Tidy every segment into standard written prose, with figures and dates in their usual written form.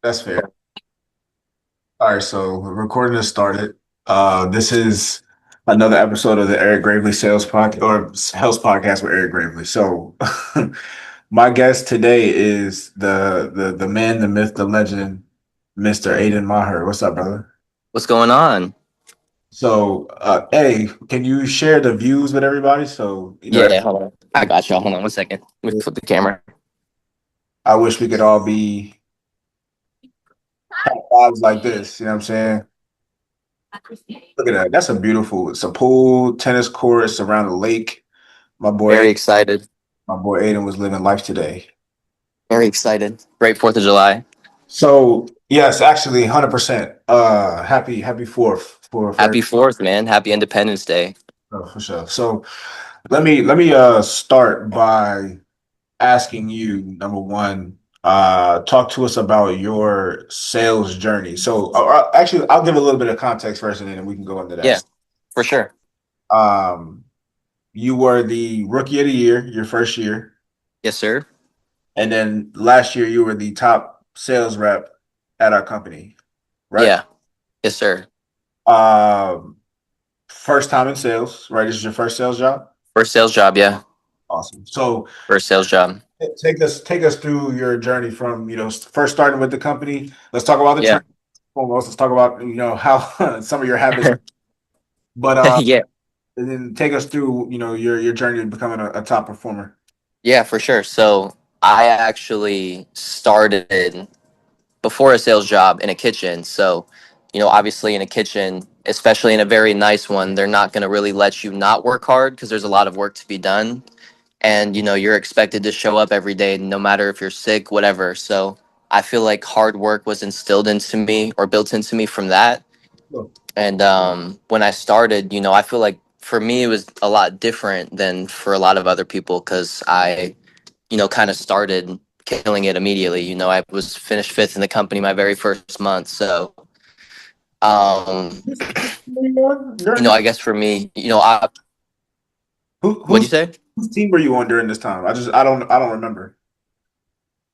That's fair. All right, so recording has started. This is another episode of the Eric Gravely Sales Podcast or Health Podcast with Eric Gravely. So, my guest today is the man, the myth, the legend, Mr. Aiden Maher. What's up, brother? What's going on? So, hey, can you share the views with everybody? So, Yeah, hold on. I got you. Hold on one second. Let me flip the camera. I wish we could all be top fives like this. You know what I'm saying? Look at that. That's a beautiful. It's a pool, tennis courts around a lake. My boy, Very excited. my boy Aiden was living life today. Very excited. Great 4th of July. So yes, actually, 100%. Happy fourth for Happy 4th, man. Happy Independence Day. for sure. So let me start by asking you number one. Talk to us about your sales journey. So actually, I'll give a little bit of context first, and then we can go into Yeah, that. for sure. Um, you were the rookie of the year, your first year. Yes, sir. And then last year, you were the top sales rep at our company, right? Yeah. Yes, sir. Um, First time in sales, right? This is your first sales job. First sales job, yeah. Awesome. So First sales job. take us through your journey from first starting with the company. Let's talk about the Yeah. training foremost. Let's talk about how some of your habits, but Yeah. and then take us through your journey to becoming a top performer. Yeah, for sure. So I actually started before a sales job in a kitchen. So, obviously in a kitchen, especially in a very nice one, they're not going to really let you not work hard because there's a lot of work to be done. And, you're expected to show up every day, no matter if you're sick, whatever. So I feel like hard work was instilled into me or built into me from that. Cool. And when I started, I feel like for me, it was a lot different than for a lot of other people because I kind of started killing it immediately. I was finished fifth in the company my very first month. So, um, Were you on during this? I guess for me, Who what'd you who's say? whose team were you on during this time? I don't remember.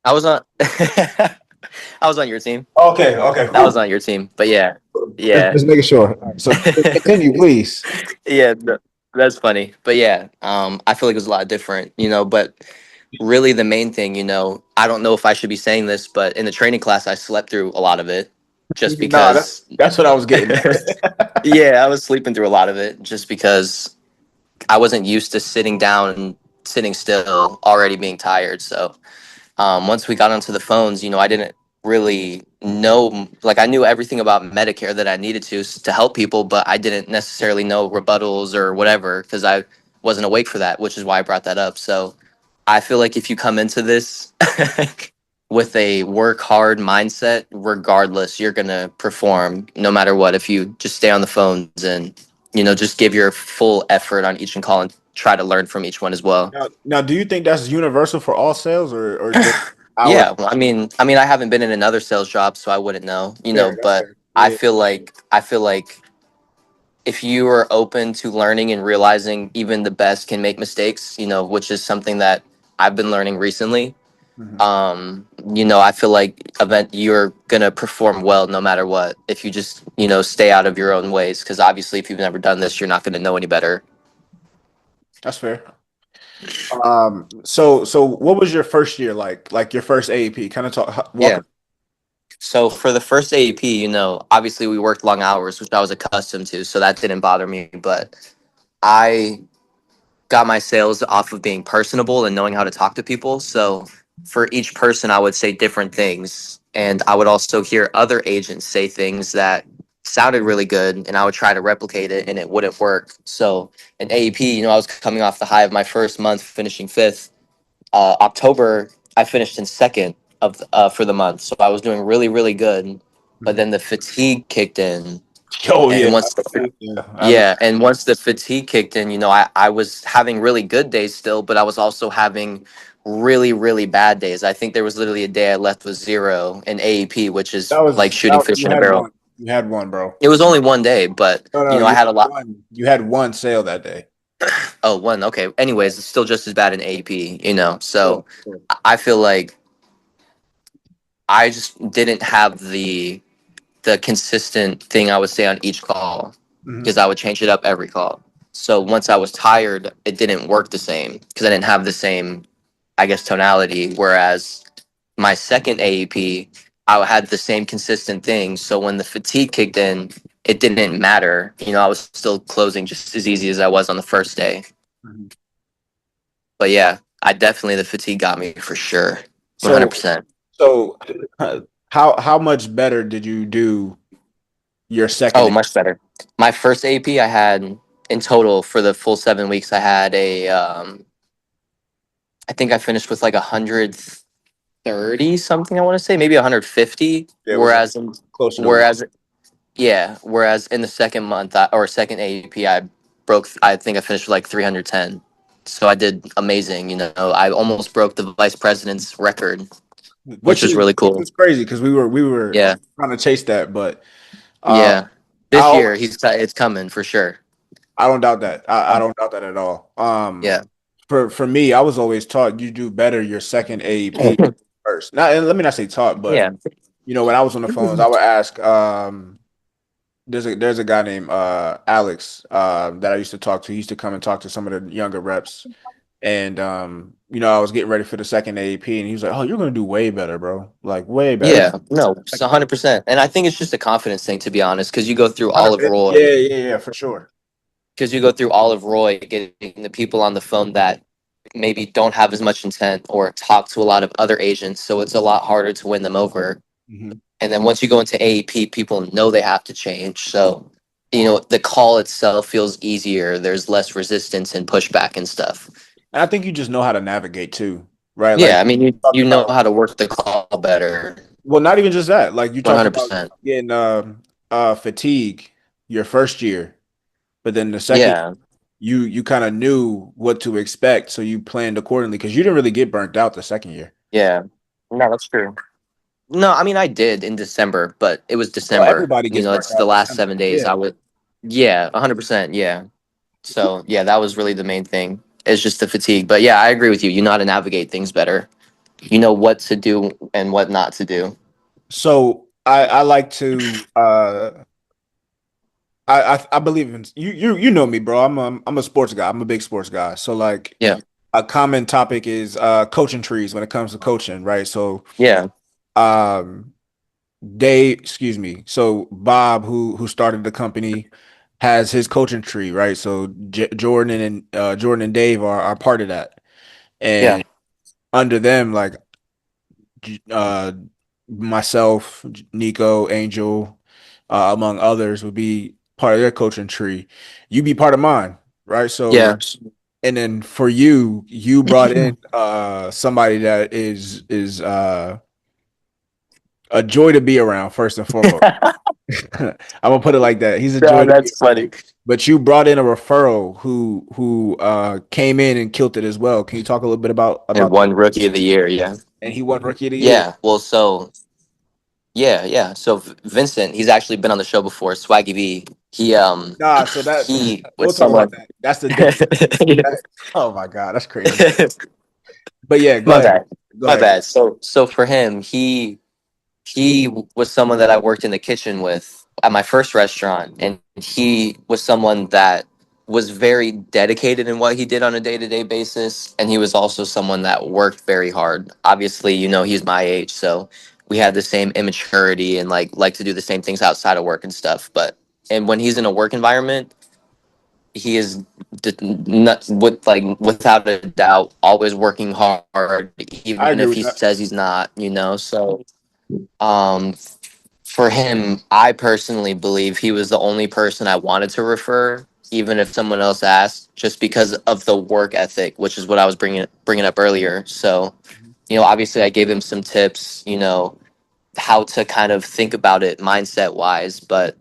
I was on, I was on your team. Okay, okay, I was cool. on your team, but yeah, Just, yeah, just making sure. All right, so continue, please. yeah. That's funny, but yeah, I feel like it was a lot different, but really the main thing, I don't know if I should be saying this, but in the training class, I slept through a lot of it just Nah, that, because, that's what I was getting at. yeah, I was sleeping through a lot of it just because I wasn't used to sitting down and sitting still, already being tired. So once we got onto the phones, I didn't really know, like I knew everything about Medicare that I needed to help people, but I didn't necessarily know rebuttals or whatever because I wasn't awake for that, which is why I brought that up. So I feel like if you come into this with a work hard mindset, regardless, you're going to perform no matter what. If you just stay on the phones and, just give your full effort on each and call and try to learn from each one as well. Now, do you think that's universal for all sales or just our Yeah, well, I mean, I haven't been in another sales job, so I wouldn't know, fair? That's but fair. I Yeah. feel like if you are open to learning and realizing even the best can make mistakes, which is something that I've been learning recently. Mhm. I feel like event you're gonna perform well no matter what if you just, stay out of your own ways. Because obviously, if you've never done this, you're not gonna know any better. That's fair. So what was your first year like? Like your first AEP? Kind of walk. Yeah. So for the first AEP, obviously we worked long hours, which I was accustomed to, so that didn't bother me. But I got my sales off of being personable and knowing how to talk to people. So for each person, I would say different things. And I would also hear other agents say things that sounded really good, and I would try to replicate it, and it wouldn't work. So in AEP, I was coming off the high of my first month, finishing fifth. October, I finished in second for the month. So I was doing really, really good. But then the fatigue kicked in. Oh And yeah, once yeah. yeah, and once the fatigue kicked in, I was having really good days still, but I was also having really, really bad days. I think there was literally a day I left with zero in AEP, which is like shooting fish You in a had barrel. one. You had one, bro. It was only one day, but No, no, I you had a had lot. one. You had one sale that day. Oh, one. Okay. Anyways, it's still just as bad in AEP, Sure, So sure. I feel like I just didn't have the consistent thing I would say on each call Hmm. because I would change it up every call. So once I was tired, it didn't work the same because I didn't have the same, I guess, tonality. Whereas my second AEP, I had the same consistent thing. So when the fatigue kicked in, it didn't matter. I was still closing just as easy as I was on the first day. Hmm. But yeah, I definitely the fatigue got me for sure, So 100%. so how much better did you do your Oh, second? much better. My first AP, I had in total for the full 7 weeks, I had I think I finished with like 130 something. I want to say maybe 150. Yeah, it was close to the. Whereas, yeah, whereas in the second month or second AP, I broke. I think I finished with like 310. So I did amazing. I almost broke the vice president's record, which which was is really which cool. is crazy because we were Yeah, trying to chase that, but uh, yeah. I This year, always it's coming for sure. I don't doubt that. I don't doubt that at all. Yeah. For me, I was always taught you do better your second AEP first. Not and let me not say taught, but Yeah. when I was on the phones, I would ask. There's a guy named Alex that I used to talk to. He used to come and talk to some of the younger reps, and I was getting ready for the second AEP, and he was like, "Oh, you're gonna do way better, bro. Like way better." Yeah, no, it's Like, 100%. And I think it's just a confidence thing, to be honest, because you go through all of 100%. Yeah, Roy, yeah, yeah, for sure. getting the people on the phone that maybe don't have as much intent or talk to a lot of other agents. So it's a lot harder to win them over. Mhm. And then once you go into AEP, people know they have to change. So, the call itself feels easier. There's less resistance and pushback and stuff. And I think you just know how to navigate too, right? Like Yeah, I mean, you, talked you know about. how to work the call better. Well, not even just that. Like you talked about 100%. getting fatigue your first year, but then the second Yeah, you kind of knew what to expect, so you planned accordingly because you didn't really get burnt out the second year. yeah. No, that's true. No, I mean I did in December, but it was Well, December. everybody gets burnt It's out the in last December. 7 days. Yeah. I would, yeah, 100%, yeah. So yeah, that was really the main thing. It's just the fatigue. But yeah, I agree with you. You know how to navigate things better. You know what to do and what not to do. So I like to I believe in you know me, bro. I'm a sports guy. I'm a big sports guy. So like Yeah, a common topic is coaching trees when it comes to coaching, right? So yeah, um Dave, excuse me. So Bob, who started the company, has his coaching tree, right? So Jordan and Dave are part of that, yeah, and under them, like uh, myself, Nico, Angel, among others, would be part of their coaching tree. You be part of mine, right? So, yeah. and then for you, you brought in somebody that is a joy to be around, first and foremost. I'm gonna put it like that. He's a joy No, to be that's around. funny. But you brought in a referral who came in and killed it as well. Can you talk a little bit And about that? one rookie of the year. Yeah, And he won Rookie of the Year. yeah. Well, so yeah, yeah. So Vincent, he's actually been on the show before. Swaggy B. Nah, so that He we'll was talk about someone. that. That's the difference. Oh my God, that's crazy. But yeah, go My ahead. bad. Go My ahead. bad. So for him, he was someone that I worked in the kitchen with at my first restaurant, and he was someone that was very dedicated in what he did on a day-to-day basis, and he was also someone that worked very hard. Obviously, he's my age, so we had the same immaturity and like to do the same things outside of work and stuff. But and when he's in a work environment, he is not without a doubt always working hard, I even agree if with he that. says he's not. So um, for him, I personally believe he was the only person I wanted to refer, even if someone else asked, just because of the work ethic, which is what I was bringing up earlier. So, obviously, I gave him some tips, how to kind of think about it mindset wise. But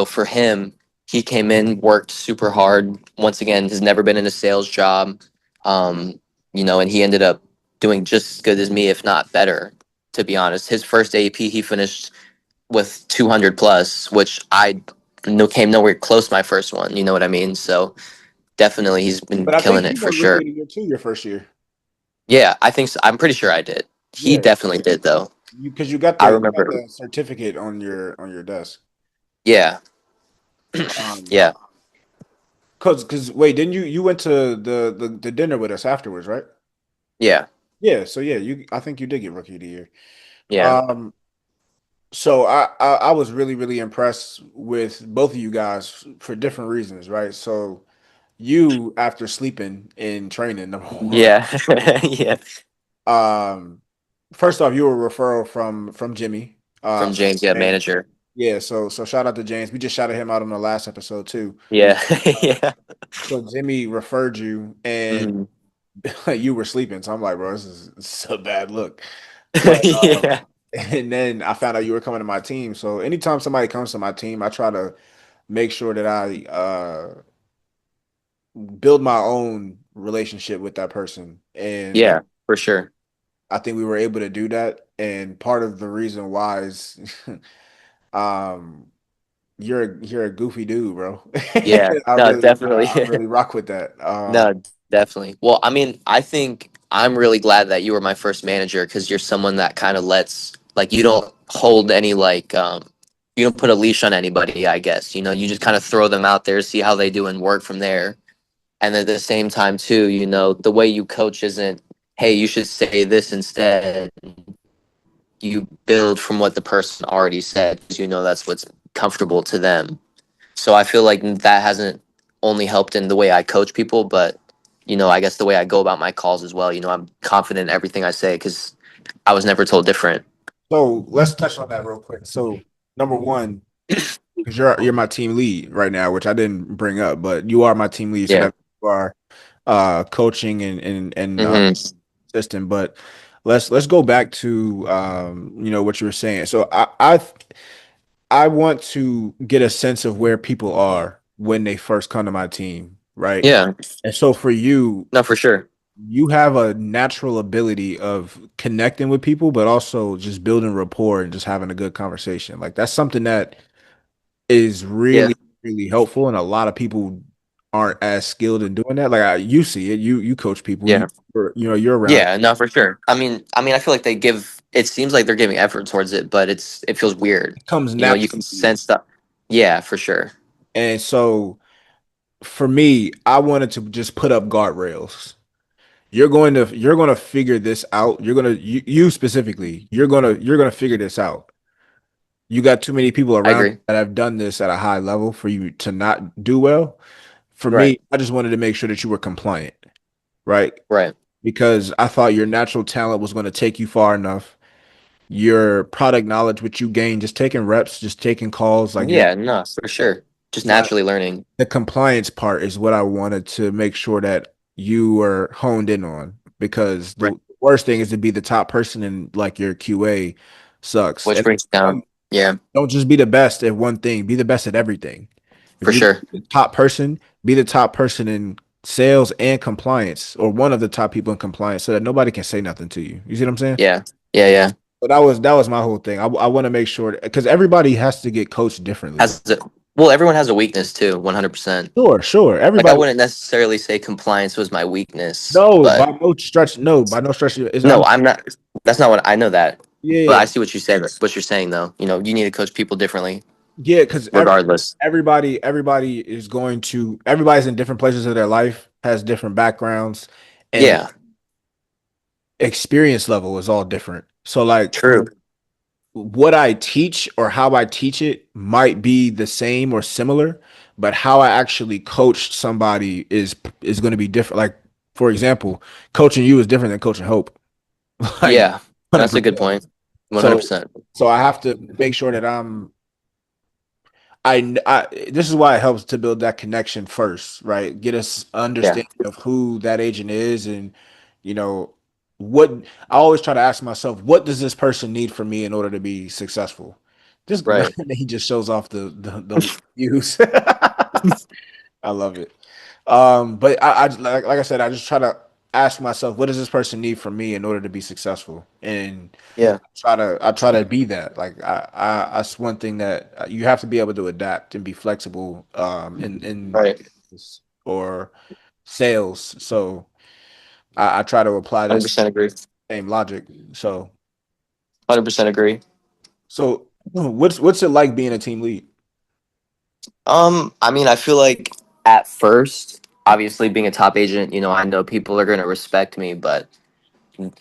for him, he came in, worked super hard. Once again, has never been in a sales job, um, and he ended up doing just as good as me, if not better. To be honest, his first AP, he finished with 200 plus, which I came nowhere close to my first one. You know what I mean? So definitely, he's been But I killing think it you for won Rookie sure. of the Year too your first year. Yeah, I think so. I'm pretty sure I did. He Yeah. definitely did, though. You because you got I you got remember. the certificate on your desk. Yeah, Um, yeah, cause wait, didn't you went to the dinner with us afterwards, right? yeah, Yeah, so yeah, you I think you did get rookie of the year. yeah, Um, so I was really impressed with both of you guys for different reasons, right? So you after sleeping in training, number one. yeah, yeah. Um, first off, you were a referral from Jimmy. From James, yeah, James. manager. Yeah, so shout out to James. We just shouted him out on the last episode too. Yeah, Uh, yeah, so Jimmy referred you, and mhm. you were sleeping. So I'm like, bro, this is a bad look. But Yeah, and then I found out you were coming to my team. So anytime somebody comes to my team, I try to make sure that I build my own relationship with that person. And yeah, for sure. I think we were able to do that. And part of the reason why is um you're a goofy dude, bro. Yeah, I no, really definitely. I really rock with that. No, definitely. Well, I mean, I think I'm really glad that you were my first manager because you're someone that kind of lets, like, you don't hold any, like, you don't put a leash on anybody, I guess. You know, you just kind of throw them out there, see how they do, and work from there. And at the same time, too, you know, the way you coach isn't, hey, you should say this instead. You build from what the person already said because you know that's what's comfortable to them. So I feel like that hasn't only helped in the way I coach people, but you know, I guess the way I go about my calls as well. You know, I'm confident in everything I say because I was never told different. so let's touch on that real quick. So number one, because you're my team lead right now, which I didn't bring up, but you are my team lead, so Yeah. that you are coaching and Hmm. assistant. But let's go back to what you were saying. So I want to get a sense of where people are when they first come to my team, right? Yeah. And so for you, No, for sure. you have a natural ability of connecting with people, but also just building rapport and just having a good conversation. Like that's something that is Yeah. really helpful, and a lot of people aren't as skilled in doing that. Like you see it, you coach people, Yeah. you're around it. Yeah. No, for sure. I mean, I feel like they give. It seems like they're giving effort towards it, but it feels weird. It comes You know, you naturally can to you. sense that. Yeah, for sure. And so for me, I wanted to just put up guardrails. You're going to figure this out. You specifically, you're going to figure this out. You got too many people I around agree. that have done this at a high level for you to not do well. For Right. me, I just wanted to make sure that you were compliant, right? Right. Because I thought your natural talent was going to take you far enough. Your product knowledge, which you gained just taking reps, just taking calls, like you're Yeah. No, for sure. Just not naturally learning. the compliance part is what I wanted to make sure that you were honed in on because Right. the worst thing is to be the top person in like your QA sucks. Which And brings down. Yeah, don't just be the best at one thing, be the best at everything. If for you're sure. the top person, be the top person in sales and compliance or one of the top people in compliance so that nobody can say nothing to you. You see what I'm saying? Yeah. Yeah. Yeah. So that was my whole thing. I want to make sure because everybody has to get coached differently. Has it, well, everyone has a weakness too, 100%. Sure. Like, I Everybody. wouldn't necessarily say compliance was my weakness, No, but by no stretch. No, by no stretch. Is no, I'm I'm not. That's not what I know that. But yeah, I see what you say. What you're saying, though. You know, you need to coach people differently, yeah. Because regardless. everybody is going to everybody's in different places of their life, has different backgrounds, and Yeah. experience level is all different. So like True. what I teach or how I teach it might be the same or similar, but how I actually coach somebody is going to be different. Like for example, coaching you is different than coaching Hope. Like Yeah. That's a good 100%. point. So 100%. so I have to make sure that this is why it helps to build that connection first, right? Get us Yeah. understanding of who that agent is and you know what I always try to ask myself, what does this person need from me in order to be successful? Just Right. he just shows off the views. I love it. But I like I said, I just try to ask myself, what does this person need from me in order to be successful? And Yeah. I try to be that. Like that's one thing that you have to be able to adapt and be flexible in Right. business or sales. So I try to apply that 100% agree. same logic. So 100% agree. So, what's it like being a team lead? I mean, I feel like at first, obviously being a top agent, I know people are going to respect me, but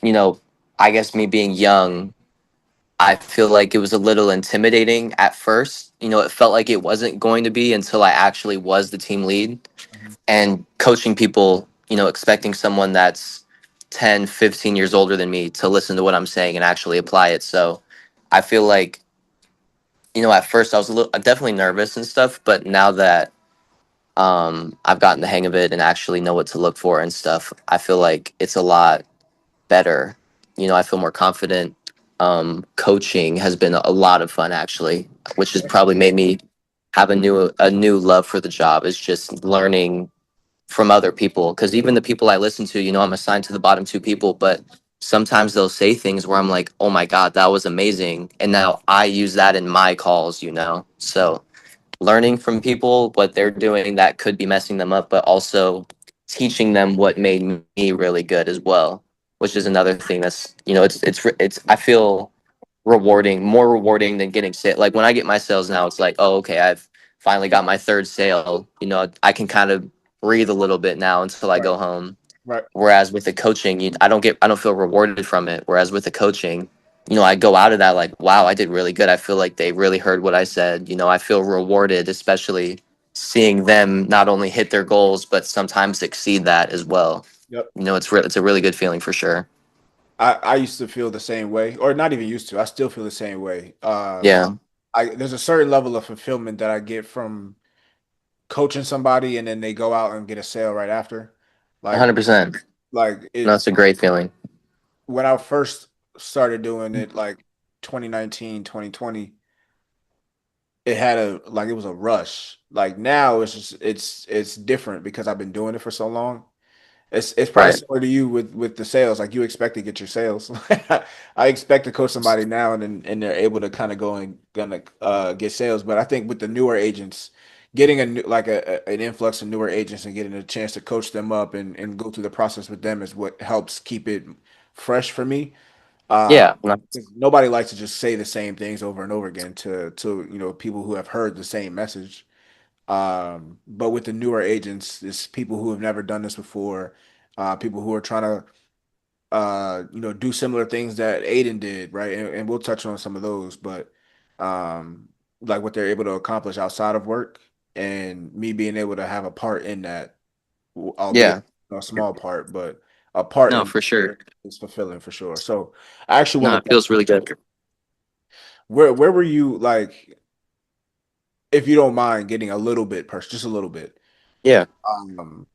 you know, I guess me being young, I feel like it was a little intimidating at first. It felt like it wasn't going to be until I actually was the team lead Mhm. and coaching people, expecting someone that's 10, 15 years older than me to listen to what I'm saying and actually apply it. So I feel like, at first I was definitely nervous and stuff, but now that I've gotten the hang of it and actually know what to look for and stuff, I feel like it's a lot better. I feel more confident. Coaching has been a lot of fun actually, which has probably made me have a new love for the job. Is just learning from other people because even the people I listen to, I'm assigned to the bottom two people, but sometimes they'll say things where I'm like, oh my god, that was amazing, and now I use that in my calls. So learning from people what they're doing that could be messing them up, but also teaching them what made me really good as well, which is another thing that's it's I feel rewarding, more rewarding than getting sale. Like when I get my sales now, it's like, oh, okay, I've finally got my third sale. I can kind of breathe a little bit now until I Right, go home. right. Whereas with the coaching, I don't feel rewarded from it. Whereas with the coaching, I go out of that like, wow, I did really good. I feel like they really heard what I said. I feel rewarded, especially seeing them not only hit their goals but sometimes exceed that as well. Yep. It's a really good feeling for sure. I used to feel the same way, or not even used to. I still feel the same way. Yeah, I there's a certain level of fulfillment that I get from coaching somebody and then they go out and get a sale right after. Like 100%. like That's it's a great feeling. when I first started doing it, like 2019, 2020, it had it was a rush. Like now it's different because I've been doing it for so long. It's probably Right. similar to you with the sales. Like you expect to get your sales. I expect to coach somebody now and they're able to kind of go and gonna get sales. But I think with the newer agents, getting a new like an influx of newer agents and getting a chance to coach them up and go through the process with them is what helps keep it fresh for me. Uh, Yeah. No, 'Cause nobody likes to just say the same things over and over again to people who have heard the same message. But with the newer agents, it's people who have never done this before, people who are trying to do similar things that Aiden did, right? And we'll touch on some of those, but um like what they're able to accomplish outside of work and me being able to have a part in that, albeit yeah. a small part, but a part No, in for sure. is fulfilling for sure. So I actually No, want it to, feels really good. where were you like, if you don't mind getting a little bit personal, just a little bit. Yeah. Um,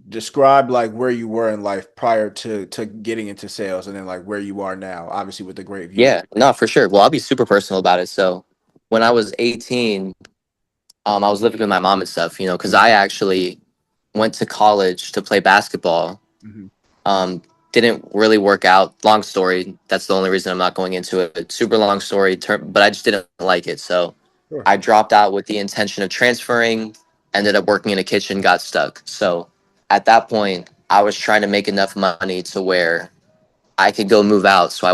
Describe like where you were in life prior to getting into sales, and then like where you are now, obviously with the great view. Yeah. No, for sure. Well, I'll be super personal about it. So when I was 18, I was living with my mom and stuff, because I actually went to college to play basketball. Hmm. Um, didn't really work out. Long story. That's the only reason I'm not going into it. Super long story, but I just didn't like it. So Sure, I dropped out with the intention of transferring, ended up working in a kitchen, got stuck. So at that point, I was trying to make enough money to where I could go move out. So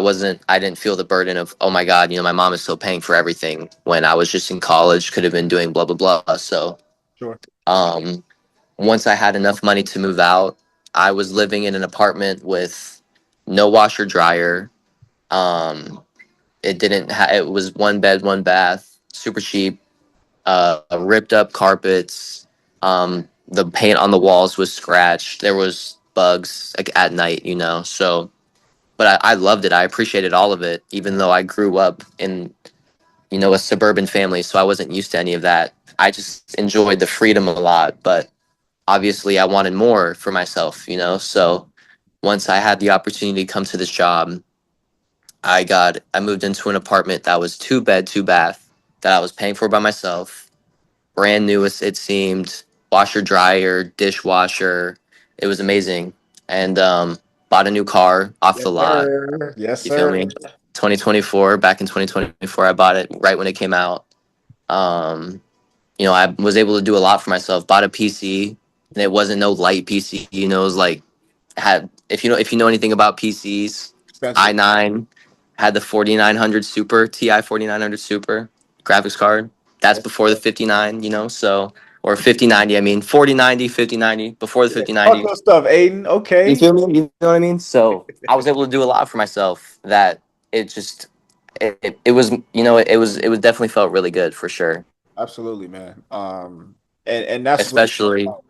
I didn't feel the burden of, oh my God, my mom is still paying for everything when I was just in college, could have been doing blah, blah, blah. So, sure. um, once I had enough money to move out, I was living in an apartment with no washer dryer. Um, it was one bed, one bath, super cheap, ripped up carpets. The paint on the walls was scratched. There was bugs like at night, so but I loved it. I appreciated all of it, even though I grew up in, a suburban family, so I wasn't used to any of that. I just enjoyed the freedom a lot, but obviously I wanted more for myself. So once I had the opportunity to come to this job, I moved into an apartment that was two bed, two bath that I was paying for by myself. Brand new as it seemed, washer, dryer, dishwasher. It was amazing. And bought a new car off Yes, the lot. sir. Yes, You feel sir. me? 2024, back in 2024, I bought it right when it came out. Um, I was able to do a lot for myself. Bought a PC, and it wasn't no light PC. It was like had if you know anything about PCs, Expensive. i9. had the 4900 Super, TI 4900 Super graphics card. That's That's before the 59, so, or 5090, I mean, 4090, 5090, before the yeah. Talk 5090. your stuff, Aiden. You Okay. feel me? You know what I mean? So I was able to do a lot for myself that it just, it was, it was definitely felt really good for sure. Absolutely, man. And that's what it's all Especially, about.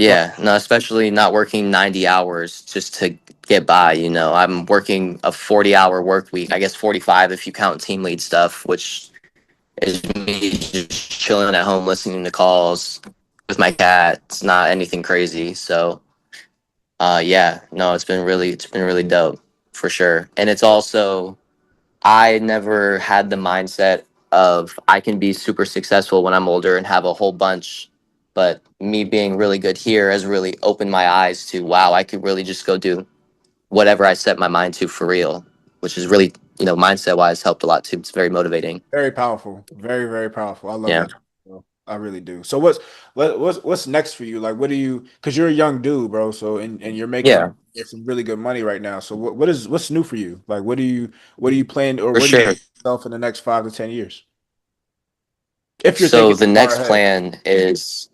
Go ahead. yeah, no, especially not working 90 hours just to get by. I'm working a 40-hour work week, I guess 45 if you count team lead stuff, which is me just chilling at home listening to calls with my cat. It's not anything crazy. So, yeah, no, it's been really dope for sure. And it's also, I never had the mindset of I can be super successful when I'm older and have a whole bunch. But me being really good here has really opened my eyes to, wow, I could really just go do whatever I set my mind to for real, which is really, mindset wise helped a lot too. It's very motivating. Very powerful. Very, very powerful. I love Yeah. that. Bro. I really do. So what's next for you? Like what do you because you're a young dude, bro. So and you're making Yeah, some really good money right now. So what's new for you? Like what do you plan or for where do you sure. see yourself in the next 5 to 10 years? If you're So thinking the far next ahead. plan is,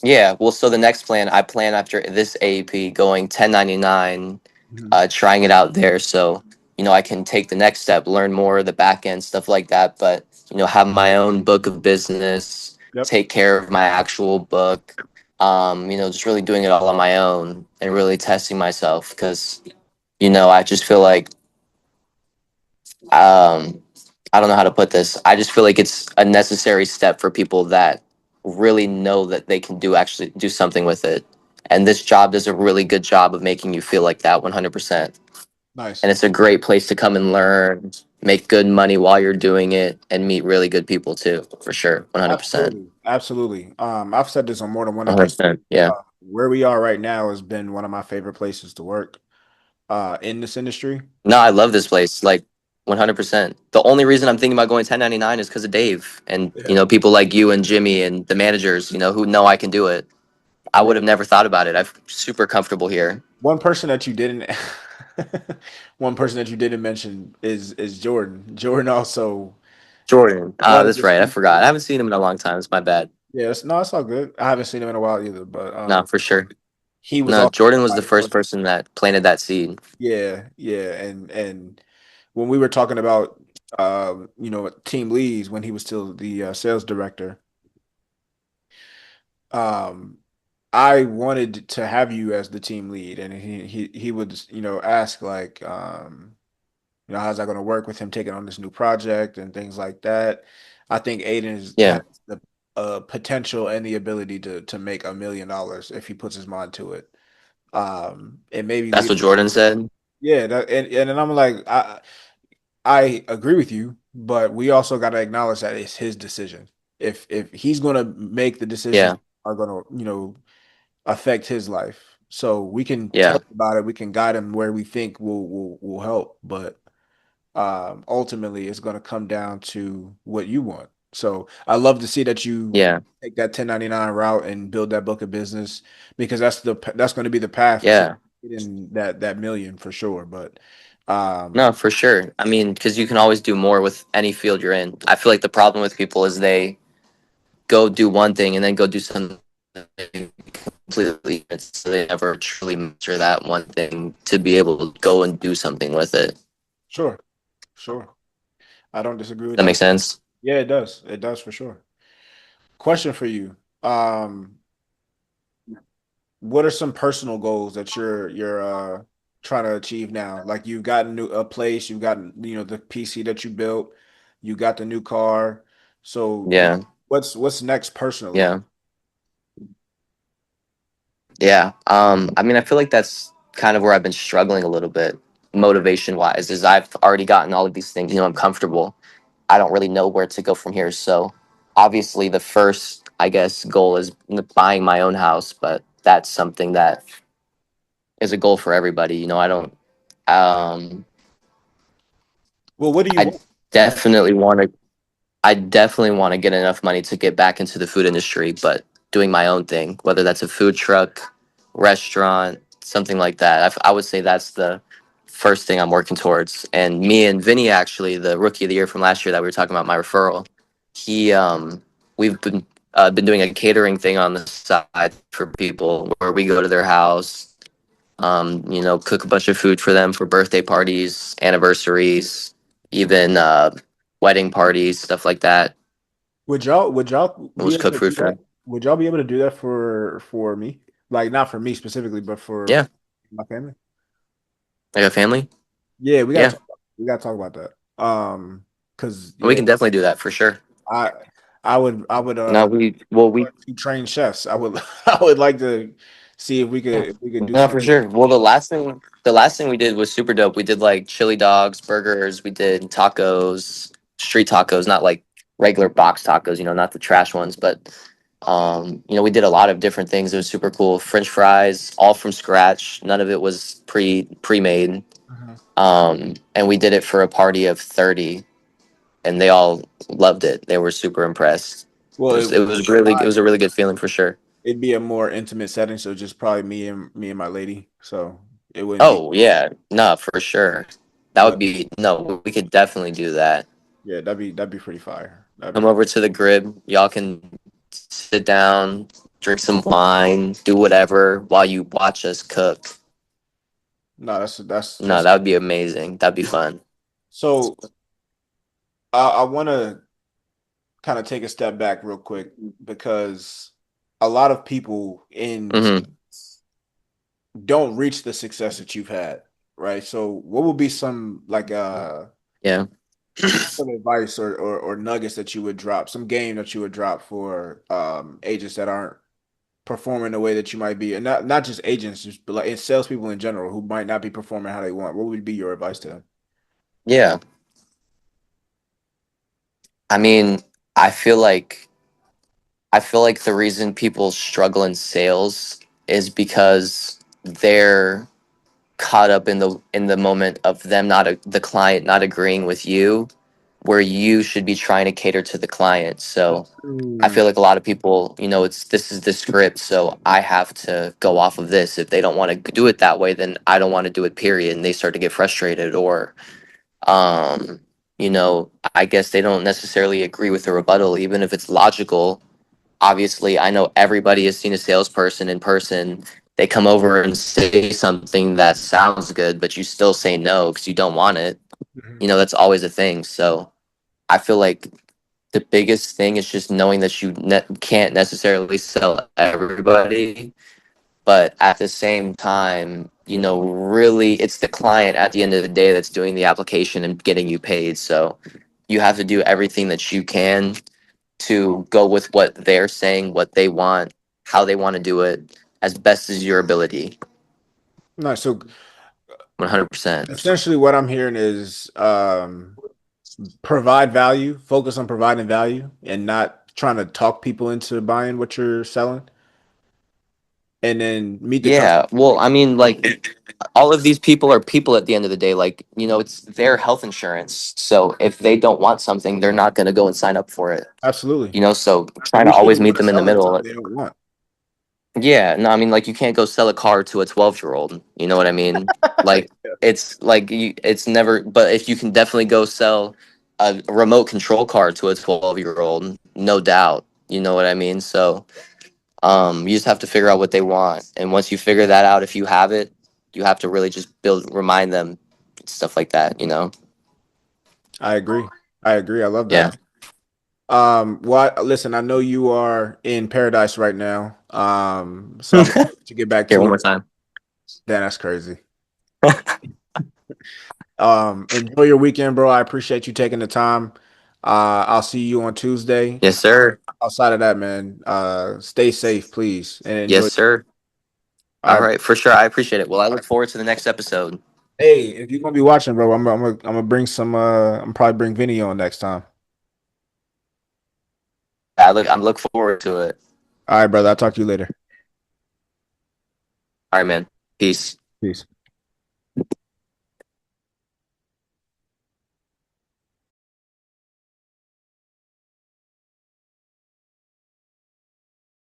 yeah, well, so the next plan, I plan after this AEP going 1099, Mhm. trying it out there. So, I can take the next step, learn more of the back end, stuff like that. But, have my own book of business, Yep. take care of my actual book, just really doing it all on my own and really testing myself. Because, I just feel like um, I don't know how to put this. I just feel like it's a necessary step for people that really know that they can actually do something with it. And this job does a really good job of making you feel like that 100%. Nice. And it's a great place to come and learn, make good money while you're doing it, and meet really good people too, for sure. 100%. Absolutely. Absolutely. I've said this on more than one episode. 100%. Yeah. Where we are right now has been one of my favorite places to work in this industry. No, I love this place. Like, 100%. The only reason I'm thinking about going 1099 is because of Dave and, Yeah. people like you and Jimmy and the managers, who know I can do it. I would Yeah. have never thought about it. I'm super comfortable here. One person that you didn't one person that you didn't mention is Jordan. Jordan also Jordan. one of That's the right. I forgot. I CEOs. haven't seen him in a long time. It's my bad. Yeah, no, it's all good. I haven't seen him in a while either, but No, for sure. he was No, also Jordan was the somebody first person that planted that seed. yeah, yeah, and when we were talking about team leads when he was still the sales director, um I wanted to have you as the team lead, and he would ask like how's that going to work with him taking on this new project and things like that. I think Yeah, has the potential and the ability to make $1 million if he puts his mind to it. And maybe that's lead. what Jordan said. Yeah, and then I'm like, I agree with you, but we also got to acknowledge that it's his decision. If he's going to make the decisions Yeah, are going to affect his life, so we can tell yeah, him about it, we can guide him where we think will help, but ultimately it's going to come down to what you want. So I love to see that you yeah, take that 1099 route and build that book of business because that's going to be the path to yeah. getting that million for sure. But um, No, for sure. I mean, because you can always do more with any field you're in. I feel like the problem with people is they go do one thing and then go do something completely different. So they never truly master that one thing to be able to go and do something with it. sure, sure, I don't disagree with That that. makes sense. Yeah, it does for sure. Question for you. What are some personal goals that you're trying to achieve now? Like you've gotten a place, you've gotten the PC that you built, you got the new car. So Yeah, what's next personally? yeah. Yeah. I mean, I feel like that's kind of where I've been struggling a little bit, motivation wise, is I've already gotten all of these things. I'm comfortable. I don't really know where to go from here. So obviously the first, I guess, goal is buying my own house, but that's something that is a goal for everybody. I don't Well, what do you I want? definitely want to I definitely want to get enough money to get back into the food industry, but doing my own thing, whether that's a food truck, restaurant, something like that. I would say that's the first thing I'm working towards. And me and Vinny, actually, the rookie of the year from last year that we were talking about, my referral, he we've been doing a catering thing on the side for people where we go to their house, cook a bunch of food for them for birthday parties, anniversaries, even wedding parties, stuff like that. Would y'all It be was able cooked to food do for that? them. Would y'all be able to do that for me? Like not for me specifically, but for Yeah, my family? like a family. Yeah, Yeah, we gotta talk about that. Because we yeah, can definitely do that for sure. I I would No, we train chefs. I would I would like to see Yeah. if we could do No, for something. sure. Well, the last thing we did was super dope. We did like chili dogs, burgers. We did tacos, street tacos, not like regular box tacos. Not the trash ones, but we did a lot of different things. It was super cool. French fries, all from scratch. None of it was pre-made. Mhm. And we did it for a party of 30, and they all loved it. They were super impressed. Well, It was a really good feeling for sure. it'd be a more intimate setting, so just probably me and my lady. So it wouldn't be Oh yeah, no, for sure. That no, would be no. We could definitely do that. yeah, that'd be pretty fire. That'd be Come over to the crib. Y'all can sit down, drink some wine, do whatever while you watch us cook. no, No, that's that would be amazing. That'd be fun. so. I want to kind of take a step back real quick because a lot of people in Hmm. don't reach the success that you've had, right? So, what would be some like Yeah. some advice or nuggets that you would drop, some game that you would drop for agents that aren't performing the way that you might be, and not just agents, just but like in salespeople in general who might not be performing how they want. What would be your advice to them? Yeah. I mean, I feel like I feel like the reason people struggle in sales is because they're caught up in the moment of them the client not agreeing with you, where you should be trying to cater to the client. So I Mm, feel like a lot of people, this is the script, so I have to go off of this. If they don't want to do it that way, then I don't want to do it, period. And they start to get frustrated, or um I guess they don't necessarily agree with the rebuttal, even if it's logical. Obviously, I know everybody has seen a salesperson in person. They come over and say something that sounds good, but you still say no because you don't want it. mhm. That's always a thing. So I feel like the biggest thing is just knowing that you can't necessarily sell everybody, but at the same time, really it's the client at the end of the day that's doing the application and getting you paid. So you have to do everything that you can to go with what they're saying, what they want, how they want to do it, as best as your ability. Nice. So 100%. essentially, what I'm hearing is provide value, focus on providing value, and not trying to talk people into buying what you're selling, and then meet the customer. Yeah. Well, I mean, like, all of these people are people at the end of the day. Like, it's their health insurance. So if they don't want something, they're not going to go and sign up for it. Absolutely. So try And to we shouldn't always be able meet to them in the sell them middle. something they don't want. Yeah, no, I mean, like, you can't go sell a car to a 12-year-old. You know what I mean? Like, it's like it's never. But if you can definitely go sell a remote control car to a 12-year-old, no doubt. You know what I mean? So, you just have to figure out what they want, and once you figure that out, if you have it, you have to really just remind them, stuff like that. I agree. I agree. I love Yeah. that. Listen, I know you are in paradise right now. So I'm gonna let you get back Here, to one it. more time. Damn, that's crazy. Enjoy your weekend, bro. I appreciate you taking the time. I'll see you on Tuesday. Yes, sir. Outside of that, man, stay safe, please, and Yes, enjoy. sir. All All right. right, for sure. I appreciate it. Well, I look forward to the next episode. Hey, if you're gonna be watching, bro, I'm gonna bring some. I'm probably bring Vinny on next time. I'm look forward to it. All right, brother. I'll talk to you later. All right, man. Peace. Peace.